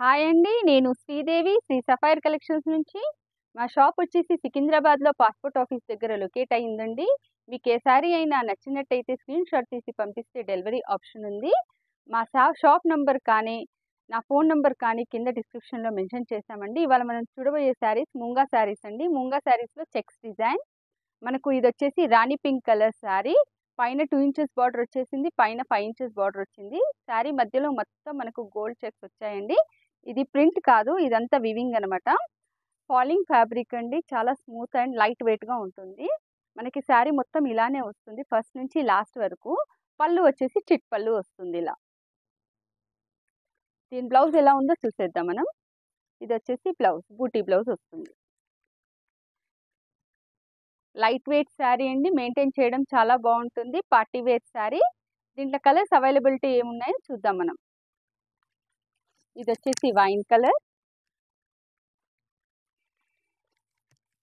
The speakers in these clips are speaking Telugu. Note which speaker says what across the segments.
Speaker 1: హాయ్ అండి. నేను శ్రీదేవి శ్రీ సఫైర్ కలెక్షన్స్ నుంచి. మా షాప్ వచ్చేసి సికింద్రాబాద్‌లో పాస్‌పోర్ట్ ఆఫీస్ దగ్గర లొకేట్ అయిందండి. మీకు ఏ సారీ అయినా నచ్చినట్టయితే స్క్రీన్ షాట్ తీసి పంపిస్తే డెలివరీ ఆప్షన్ ఉంది. మా షాప్ నంబర్ కానీ, నా ఫోన్ నంబర్ కానీ కింద డిస్క్రిప్షన్‌లో మెన్షన్ చేశామండి. ఇవాళ మనం చూడబోయే శారీస్ ముంగా శారీస్ అండి. ముంగా శారీస్‌లో చెక్స్ డిజైన్. మనకు ఇదొచ్చేసి రాణి పింక్ కలర్ శారీ. పైన 2 ఇంచెస్ బార్డర్ వచ్చేసింది. పైన 5 ఇంచెస్ బార్డర్ వచ్చింది. శారీ మధ్యలో మొత్తం మనకు గోల్డ్ చెక్స్ వచ్చాయండి. ఇది ప్రింట్ కాదు, ఇదంతా వివింగ్ అనమాట. ఫాలింగ్ ఫ్యాబ్రిక్ అండి. చాలా స్మూత్ అండ్ లైట్ వెయిట్‌గా ఉంటుంది. మనకి శారీ మొత్తం ఇలానే వస్తుంది ఫస్ట్ నుంచి లాస్ట్ వరకు. పళ్ళు వచ్చేసి చిట్ పళ్ళు వస్తుంది ఇలా. దీని బ్లౌజ్ ఎలా ఉందో చూసేద్దాం మనం. ఇదొచ్చేసి బ్లౌజ్, బూటీ బ్లౌజ్ వస్తుంది. లైట్ వెయిట్ శారీ అండి. మెయింటైన్ చేయడం చాలా బాగుంటుంది. Party wear sari. దీంట్లో కలర్స్ అవైలబిలిటీ ఏమున్నాయో చూద్దాం మనం. ఇదొచ్చేసి వైన్ కలర్.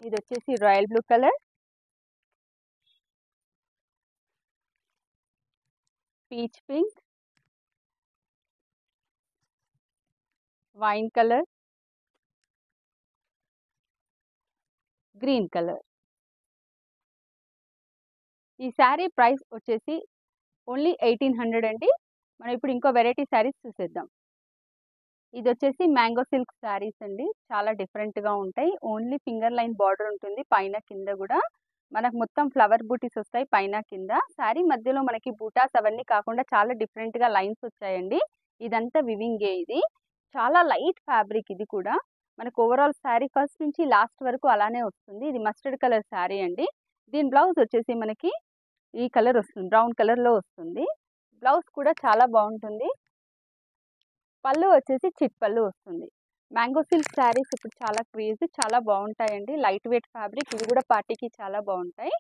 Speaker 1: ఇదొచ్చేసి royal blue colour. Peach pink. Wine colour. Green colour. ఈ శారీ ప్రైస్ వచ్చేసి ఓన్లీ 1800 అండి. మనం ఇప్పుడు ఇంకో వెరైటీ శారీస్ చూసేద్దాం. ఇది వచ్చేసి మ్యాంగో సిల్క్ శారీస్ అండి. చాలా డిఫరెంట్‌గా ఉంటాయి. ఓన్లీ ఫింగర్ లైన్ బార్డర్ ఉంటుంది పైన కింద కూడా. మనకు మొత్తం ఫ్లవర్ బూటీస్ వస్తాయి పైన కింద. శారీ మధ్యలో మనకి బూటాస్ అవన్నీ కాకుండా చాలా డిఫరెంట్‌గా లైన్స్ వచ్చాయండి. ఇదంతా వివింగే ఇది. చాలా లైట్ ఫ్యాబ్రిక్ ఇది కూడా. మనకు ఓవరాల్ శారీ ఫస్ట్ నుంచి లాస్ట్ వరకు అలానే వస్తుంది. ఇది మస్టర్డ్ కలర్ శారీ అండి. దీని బ్లౌజ్ వచ్చేసి మనకి ఈ కలర్ వస్తుంది, బ్రౌన్ కలర్‌లో వస్తుంది. బ్లౌజ్ కూడా చాలా బాగుంటుంది. పళ్ళు వచ్చేసి చిట్ పళ్ళు వస్తుంది. మ్యాంగో సిల్క్ శారీస్ ఇప్పుడు చాలా క్రేజ్, చాలా బాగుంటాయండి. లైట్ వెయిట్ ఫ్యాబ్రిక్, ఇవి కూడా పార్టీకి చాలా బాగుంటాయి.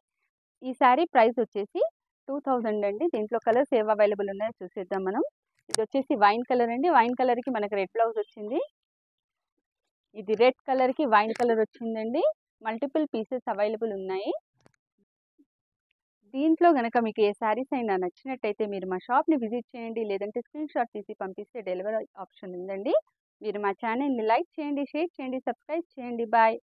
Speaker 1: ఈ శారీ ప్రైస్ వచ్చేసి 2000 అండి. దీంట్లో కలర్స్ ఏవి అవైలబుల్ ఉన్నాయో చూసేద్దాం మనం. ఇది వచ్చేసి వైన్ కలర్ అండి. వైన్ కలర్కి మనకి రెడ్ బ్లౌజ్ వచ్చింది. ఇది రెడ్ కలర్కి వైన్ కలర్ వచ్చిందండి. మల్టిపుల్ పీసెస్ అవైలబుల్ ఉన్నాయి. దీంట్లో గనక మీకు ఏ శారీస్ అయినా నచ్చినట్టయితే మీరు మా షాప్ని విజిట్ చేయండి, లేదంటే స్క్రీన్ షాట్ తీసి పంపిస్తే డెలివరీ ఆప్షన్ ఉందండి. మీరు మా ఛానల్ని లైక్ చేయండి, షేర్ చేయండి, సబ్స్క్రైబ్ చేయండి. బాయ్.